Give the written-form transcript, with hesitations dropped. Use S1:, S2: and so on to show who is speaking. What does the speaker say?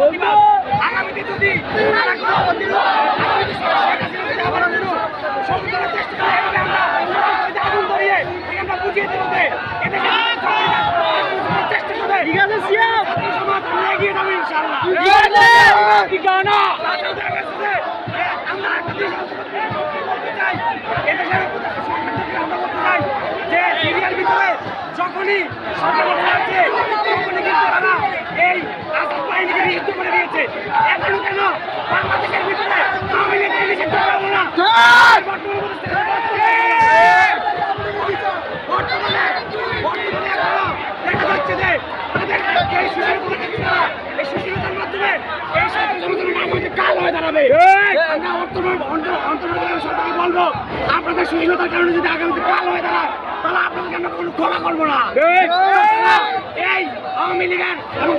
S1: প্রতিবাদ আগামীতে যদি তারা কোনো আগামীতে শেখ হাসিনা যদি আবারও সংবিধানের চেষ্টা করে এভাবে আমরা আগুন ধরিয়ে আমরা বুঝিয়ে দেবো যে এদেশে চেষ্টা করে ঠিক আছে সিয়াম সমাজ আমরা এগিয়ে যাবো ইনশাআল্লাহ ঠিক আছে না আমরা একটা দেশ বলতে চাই এদেশের আমরা বলতে চাই যে সিরিয়ার ভিতরে যখনই সরকার আছে তখনই কিন্তু তারা এই আসাদ বাহিনীকে নিষিদ্ধ করে দিয়েছে এখনো কেন বাংলাদেশের ভিতরে আওয়ামী লীগকে নিষিদ্ধ করবো না বর্তমানে এখনো দেখা যাচ্ছে যে তাদের এই সুশীলতার মাধ্যমে এই সরকার জনগণের নাম হয়তো কাল হয়ে দাঁড়াবে আমরা অন্তর্বর্তীকালীন সরকারকে বলবো আপনাদের সুশীলতার কারণে যদি আগামীতে কাল হয়ে দাঁড়ায় তাহলে আপনাদেরকে আমরা কোনো ক্ষমা করবো না এই আওয়ামী লীগের এবং